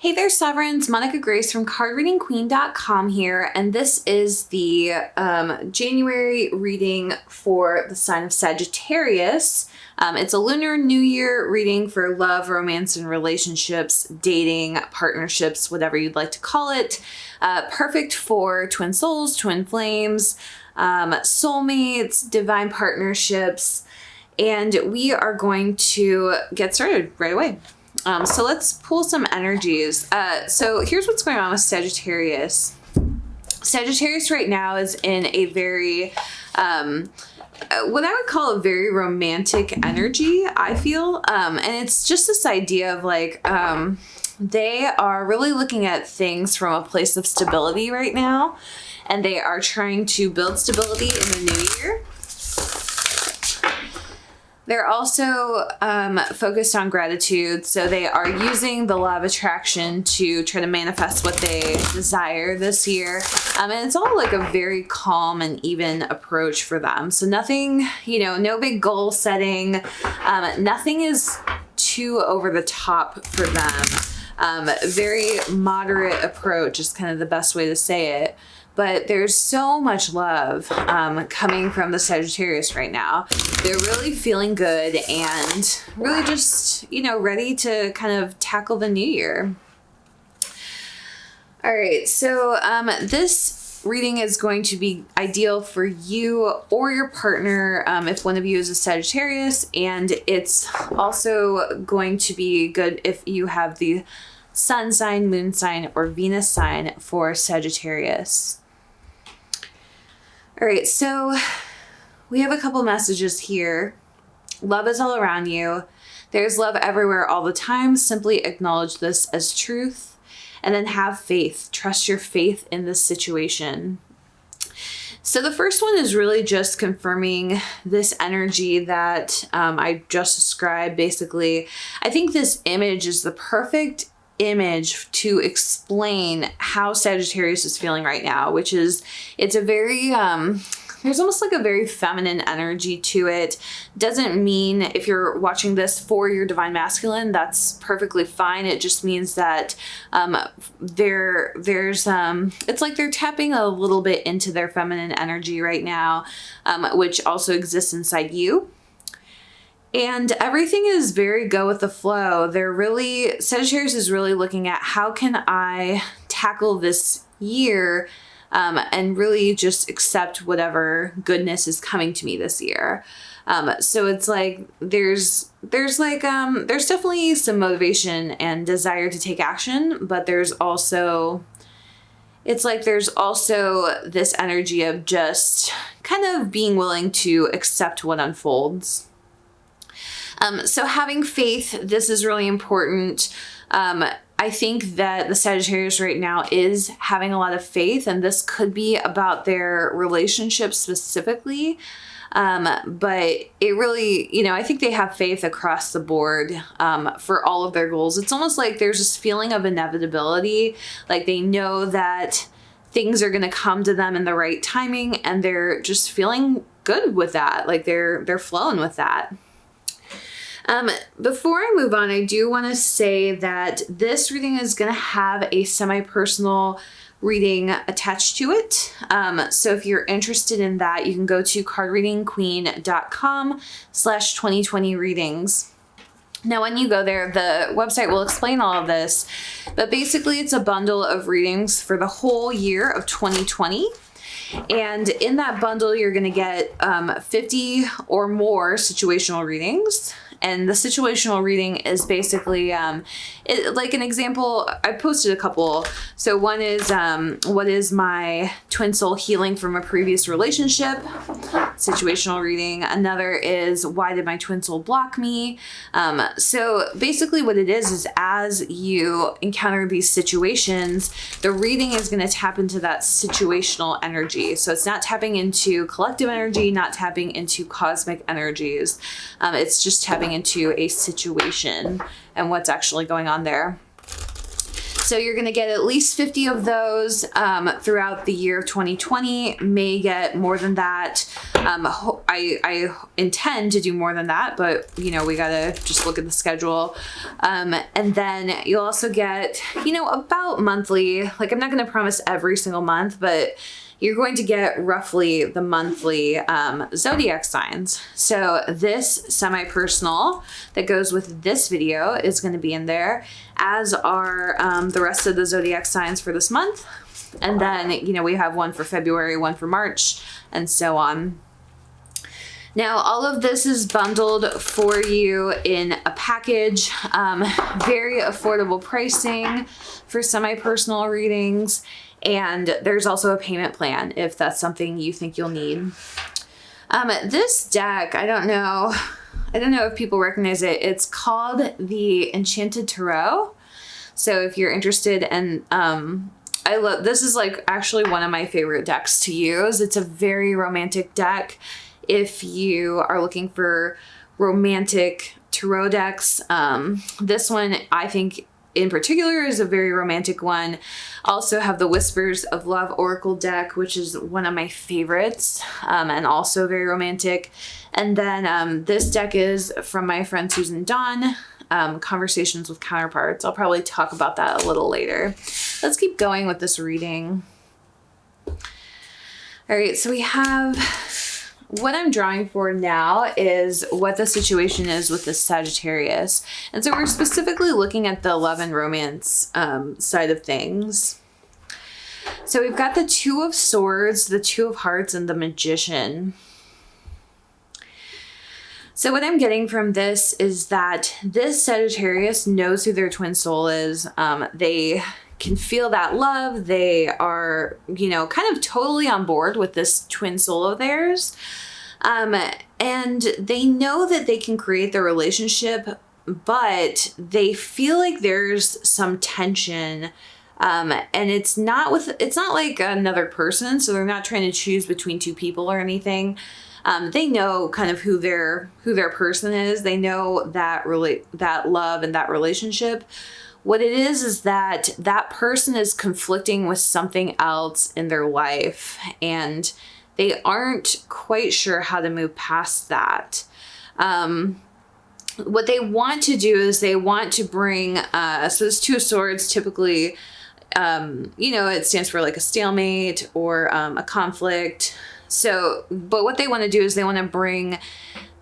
Hey there, Sovereigns. Monica Grace from cardreadingqueen.com here, and this is the January reading for the sign of Sagittarius. It's a lunar new year reading for love, romance, and relationships, dating, partnerships, whatever you'd like to call it. Perfect for twin souls, twin flames, soulmates, divine partnerships, and we are going to get started right away. So let's pull some energies. So here's what's going on with Sagittarius. Sagittarius right now is in a very, what I would call a very romantic energy, I feel. And it's just this idea of like, they are really looking at things from a place of stability right now. And they are trying to build stability in the new year. They're also focused on gratitude, so they are using the law of attraction to try to manifest what they desire this year. And it's all like a very calm and even approach for them. So nothing, no big goal setting. Nothing is too over the top for them. Very moderate approach is kind of the best way to say it. But there's so much love coming from the Sagittarius right now. They're really feeling good and really just, ready to kind of tackle the new year. All right, so this reading is going to be ideal for you or your partner if one of you is a Sagittarius, and it's also going to be good if you have the sun sign, moon sign, or Venus sign for Sagittarius. All right, so we have a couple messages here. Love is all around you. There's love everywhere all the time. Simply acknowledge this as truth, and then have faith. Trust your faith in this situation. So the first one is really just confirming this energy that I just described. Basically, I think this image is the perfect image to explain how Sagittarius is feeling right now, which is it's a very there's almost like a very feminine energy to it. Doesn't mean if you're watching this for your divine masculine, that's perfectly fine. It just means that there's it's like they're tapping a little bit into their feminine energy right now, which also exists inside you. And everything is very go with the flow. Sagittarius is really looking at how can I tackle this year and really just accept whatever goodness is coming to me this year. So it's like there's definitely some motivation and desire to take action, but there's also this energy of just kind of being willing to accept what unfolds. So having faith, this is really important. I think that the Sagittarius right now is having a lot of faith, and this could be about their relationship specifically. But it really, I think they have faith across the board for all of their goals. It's almost like there's this feeling of inevitability. Like they know that things are going to come to them in the right timing, and they're just feeling good with that. Like they're flowing with that. Before I move on, I do want to say that this reading is going to have a semi-personal reading attached to it. So if you're interested in that, you can go to cardreadingqueen.com/2020 readings. Now, when you go there, the website will explain all of this, but basically it's a bundle of readings for the whole year of 2020. And in that bundle, you're going to get 50 or more situational readings. And the situational reading is basically, like an example, I posted a couple. So one is, what is my twin soul healing from a previous relationship? Situational reading. Another is, why did my twin soul block me? So basically what it is as you encounter these situations, the reading is going to tap into that situational energy. So it's not tapping into collective energy, not tapping into cosmic energies. It's just tapping into a situation and what's actually going on there. So you're going to get at least 50 of those throughout the year of 2020, may get more than that. I intend to do more than that, but you know, we gotta just look at the schedule. And then you'll also get, you know, about monthly, like I'm not gonna promise every single month, but you're going to get roughly the monthly zodiac signs. So this semi-personal that goes with this video is going to be in there, as are the rest of the zodiac signs for this month. And then, you know, we have one for February, one for March, and so on. Now, all of this is bundled for you in a package, very affordable pricing for semi-personal readings. And there's also a payment plan if that's something you think you'll need. This deck, I don't know if people recognize it. It's called the Enchanted Tarot. So if you're interested, and this is like actually one of my favorite decks to use. It's a very romantic deck. If you are looking for romantic tarot decks, this one I think in particular is a very romantic one. Also have the Whispers of Love Oracle deck, which is one of my favorites, and also very romantic. And then this deck is from my friend Susan Dawn, Conversations with Counterparts. I'll probably talk about that a little later. Let's keep going with this reading. All right, so we have, what I'm drawing for now is what the situation is with the Sagittarius. And so we're specifically looking at the love and romance side of things. So we've got the Two of Swords, the Two of Hearts, and the Magician. So what I'm getting from this is that this Sagittarius knows who their twin soul is. They can feel that love. They are, you know, kind of totally on board with this twin soul of theirs. And they know that they can create their relationship, but they feel like there's some tension. And it's not like another person. So they're not trying to choose between two people or anything. They know kind of who their person is. They know that love and that relationship. What it is that person is conflicting with something else in their life, and they aren't quite sure how to move past that. What they want to do is they want to bring, so this Two of Swords typically, you know, it stands for like a stalemate or a conflict. So, but what they want to do is they want to bring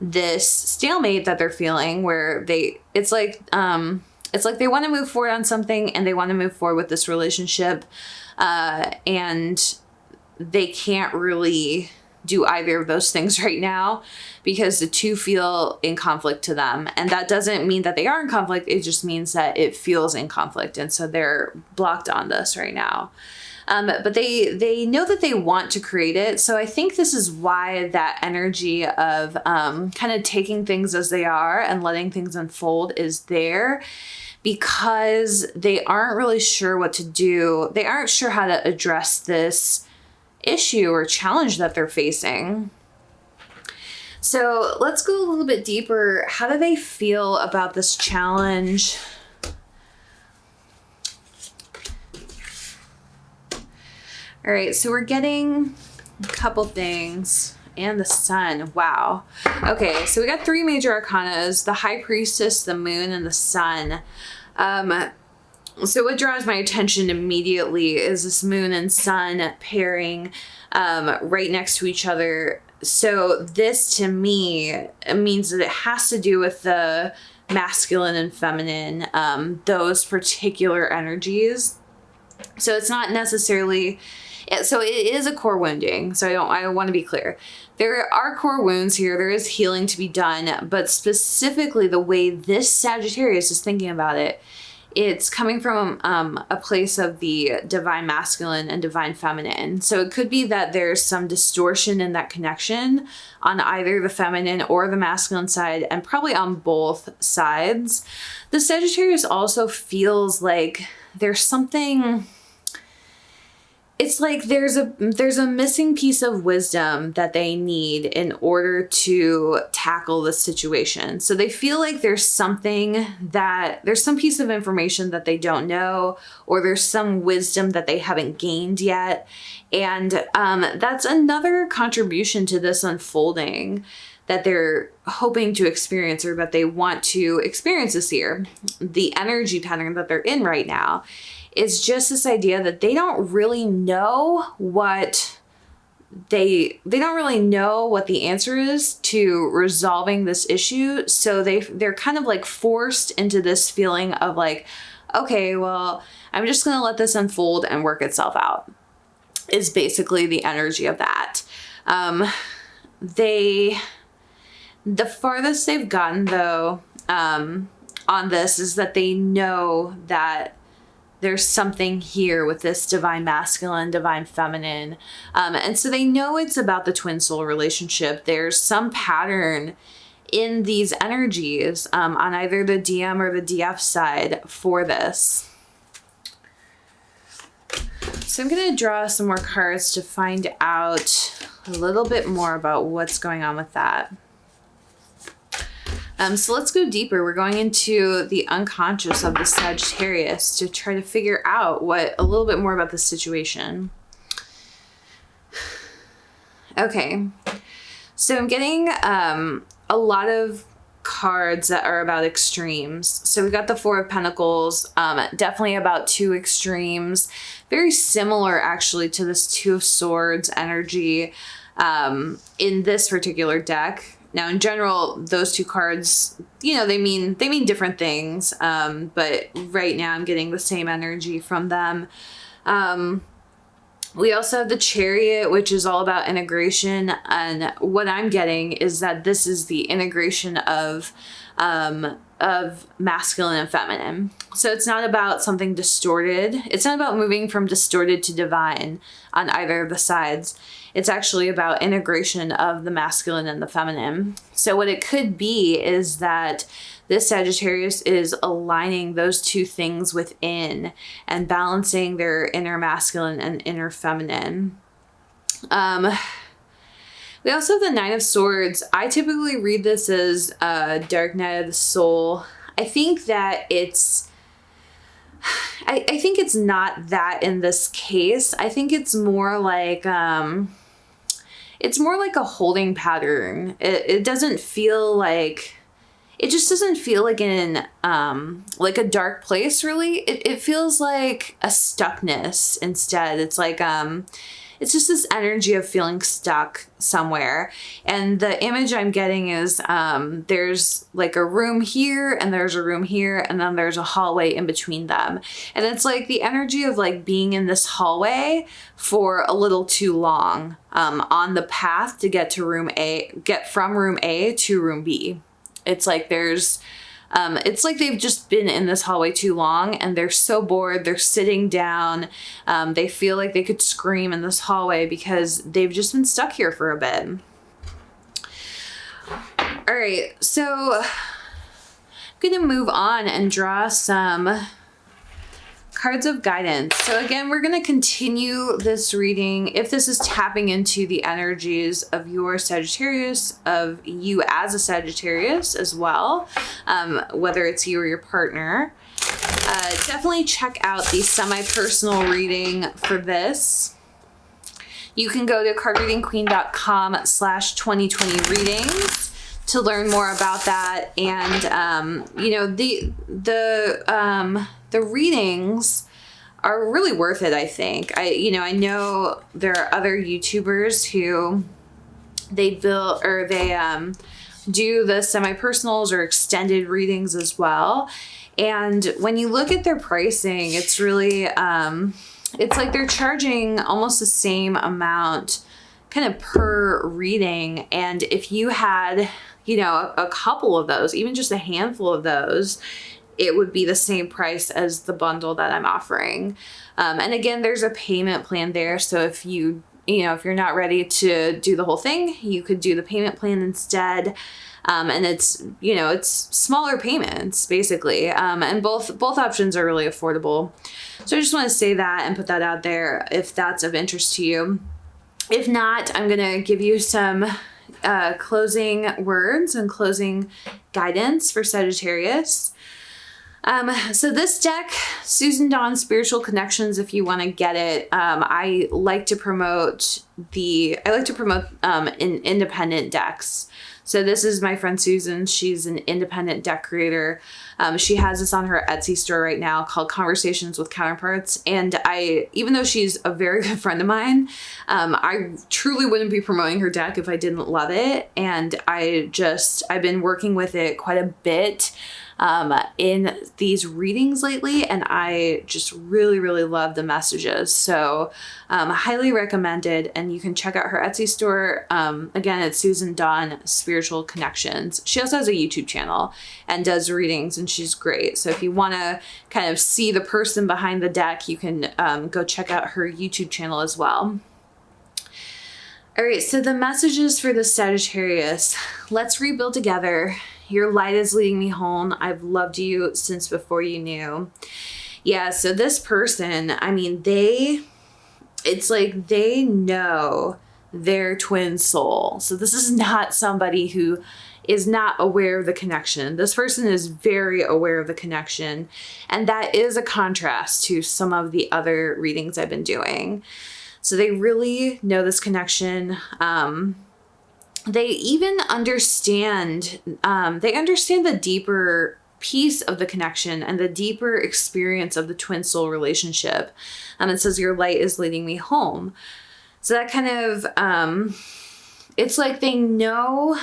this stalemate that they're feeling where it's like they want to move forward on something, and they want to move forward with this relationship, and they can't really do either of those things right now because the two feel in conflict to them. And that doesn't mean that they are in conflict. It just means that it feels in conflict. And so they're blocked on this right now. But they know that they want to create it. So I think this is why that energy of kind of taking things as they are and letting things unfold is there, because they aren't really sure what to do. They aren't sure how to address this issue or challenge that they're facing. So let's go a little bit deeper. How do they feel about this challenge? All right, so we're getting a couple things, and the Sun. Wow. Okay, so we got three major arcanas: the High Priestess, the Moon, and the Sun. So what draws my attention immediately is this Moon and Sun pairing right next to each other. So this to me means that it has to do with the masculine and feminine, those particular energies. So it's not necessarily, so it is a core wounding. So I want to be clear. There are core wounds here. There is healing to be done, but specifically the way this Sagittarius is thinking about it, it's coming from a place of the divine masculine and divine feminine. So it could be that there's some distortion in that connection on either the feminine or the masculine side, and probably on both sides. The Sagittarius also feels like there's something, it's like there's a missing piece of wisdom that they need in order to tackle the situation. So they feel like there's some piece of information that they don't know, or there's some wisdom that they haven't gained yet. And that's another contribution to this unfolding that they're hoping to experience, or that they want to experience this year. The energy pattern that they're in right now is just this idea that they don't really know what they don't really know what the answer is to resolving this issue. So they're kind of like forced into this feeling of like, okay, well, I'm just going to let this unfold and work itself out, is basically the energy of that. The farthest they've gotten though, on this, is that they know that there's something here with this divine masculine, divine feminine. And so they know it's about the twin soul relationship. There's some pattern in these energies, on either the DM or the DF side for this. So I'm going to draw some more cards to find out a little bit more about what's going on with that. So let's go deeper. We're going into the unconscious of the Sagittarius to try to figure out a little bit more about the situation. Okay. So I'm getting a lot of cards that are about extremes. So we've got the Four of Pentacles, definitely about two extremes, very similar actually to this Two of Swords energy in this particular deck. Now, in general, those two cards, they mean different things, but right now I'm getting the same energy from them. We also have the Chariot, which is all about integration, and what I'm getting is that this is the integration of masculine and feminine. So it's not about something distorted. It's not about moving from distorted to divine on either of the sides. It's actually about integration of the masculine and the feminine. So what it could be is that this Sagittarius is aligning those two things within and balancing their inner masculine and inner feminine. We also have the Nine of Swords. I typically read this as Dark Night of the Soul. I think that I think it's not that in this case. I think it's more like a holding pattern. It doesn't feel like, it just doesn't feel like in like a dark place really. It feels like a stuckness instead. It's like it's just this energy of feeling stuck somewhere. And the image I'm getting is there's like a room here and there's a room here and then there's a hallway in between them. And it's like the energy of like being in this hallway for a little too long on the path to get from room A to room B. It's like it's like they've just been in this hallway too long and they're so bored. They're sitting down. They feel like they could scream in this hallway because they've just been stuck here for a bit. All right, so I'm going to move on and draw some cards of guidance. So again, we're going to continue this reading. If this is tapping into the energies of your Sagittarius, of you as a Sagittarius as well, whether it's you or your partner, definitely check out the semi-personal reading for this. You can go to cardreadingqueen.com/2020 readings to learn more about that. And, the readings are really worth it, I think. I know there are other YouTubers who they do the semi-personals or extended readings as well. And when you look at their pricing, it's really, it's like they're charging almost the same amount kind of per reading. And if you had, a couple of those, even just a handful of those, it would be the same price as the bundle that I'm offering. And again, there's a payment plan there. So if you if you're not ready to do the whole thing, you could do the payment plan instead. And it's smaller payments basically. And both options are really affordable. So I just want to say that and put that out there if that's of interest to you. If not, I'm going to give you some closing words and closing guidance for Sagittarius. So this deck, Susan Dawn Spiritual Connections, if you want to get it, I like to promote in independent decks. So this is my friend Susan. She's an independent deck creator. She has this on her Etsy store right now called Conversations with Counterparts. And even though she's a very good friend of mine, I truly wouldn't be promoting her deck if I didn't love it. And I've been working with it quite a bit in these readings lately, and I just really, really love the messages. So highly recommended, and you can check out her Etsy store. Again, it's Susan Dawn Spiritual Connections. She also has a YouTube channel and does readings, and she's great. So if you want to kind of see the person behind the deck, you can go check out her YouTube channel as well. All right, so the messages for the Sagittarius. Let's rebuild together. Your light is leading me home. I've loved you since before you knew. Yeah, so this person, it's like they know their twin soul. So this is not somebody who is not aware of the connection. This person is very aware of the connection. And that is a contrast to some of the other readings I've been doing. So they really know this connection. They even understand, the deeper piece of the connection and the deeper experience of the twin soul relationship. It says your light is leading me home. So that kind of, it's like they know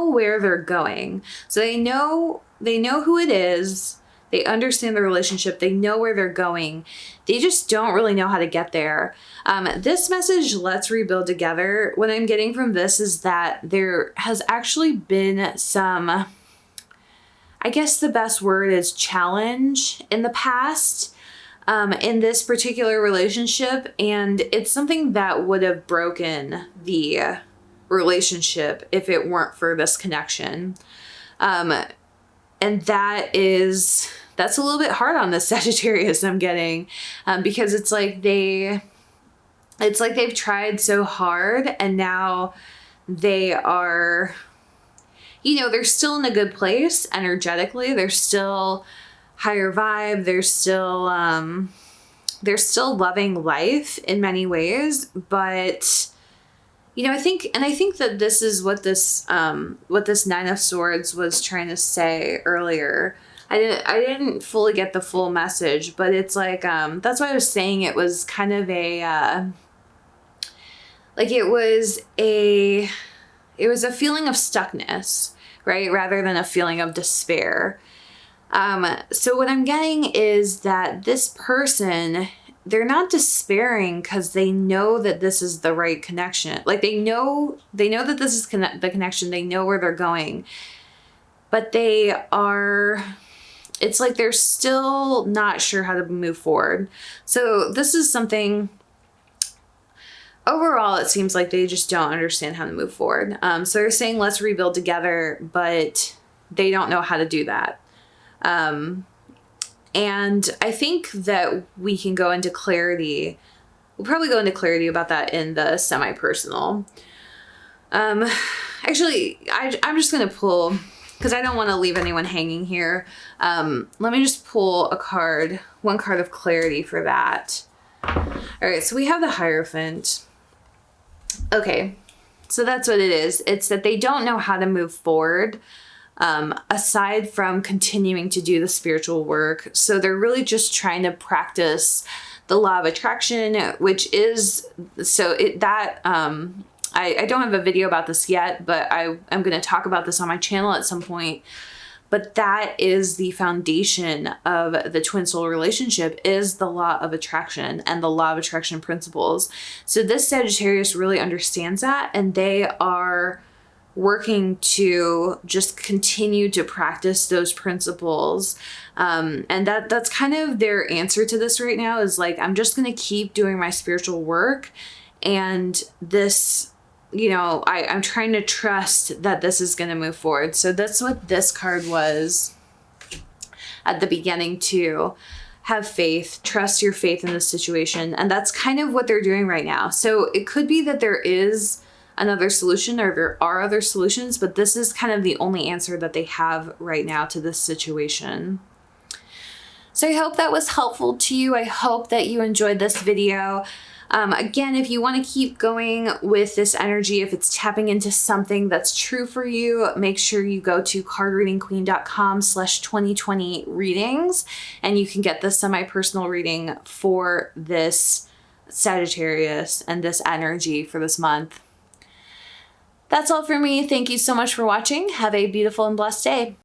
where they're going. So they know who it is. They understand the relationship. They know where they're going. They just don't really know how to get there. This message, let's rebuild together. What I'm getting from this is that there has actually been some, I guess the best word is challenge in the past, in this particular relationship. And it's something that would have broken the relationship if it weren't for this connection. And that's a little bit hard on the Sagittarius I'm getting, because it's like they've tried so hard and now they are, they're still in a good place energetically. They're still higher vibe. They're still loving life in many ways, but I think that this is what this Nine of Swords was trying to say earlier. I didn't fully get the full message, but it's like, that's why I was saying it was kind of it was a feeling of stuckness, right? Rather than a feeling of despair. So what I'm getting is that this person, they're not despairing because they know that this is the right connection. Like they know that this is the connection. They know where they're going, but it's like they're still not sure how to move forward. So this is something, overall, it seems like they just don't understand how to move forward. So they're saying, let's rebuild together, but they don't know how to do that. And I think that we can go into clarity. We'll probably go into clarity about that in the semi-personal. Actually, I'm just going to pull, because I don't want to leave anyone hanging here. Let me just pull one card of clarity for that. All right, so we have the Hierophant. Okay, so that's what it is. It's that they don't know how to move forward, aside from continuing to do the spiritual work. So they're really just trying to practice the law of attraction, which is, I don't have a video about this yet, but I'm going to talk about this on my channel at some point. But that is the foundation of the twin soul relationship, is the law of attraction and the law of attraction principles. So this Sagittarius really understands that, and they are working to just continue to practice those principles. And that's kind of their answer to this right now, is like, I'm just going to keep doing my spiritual work And this, you know, I'm trying to trust that this is going to move forward. So that's what this card was at the beginning too. Have faith, trust your faith in this situation. And that's kind of what they're doing right now. So it could be that there is another solution, or there are other solutions, but this is kind of the only answer that they have right now to this situation. So I hope that was helpful to you. I hope that you enjoyed this video. Again, if you want to keep going with this energy, if it's tapping into something that's true for you, make sure you go to cardreadingqueen.com/2020 readings, and you can get the semi-personal reading for this Sagittarius and this energy for this month. That's all for me. Thank you so much for watching. Have a beautiful and blessed day.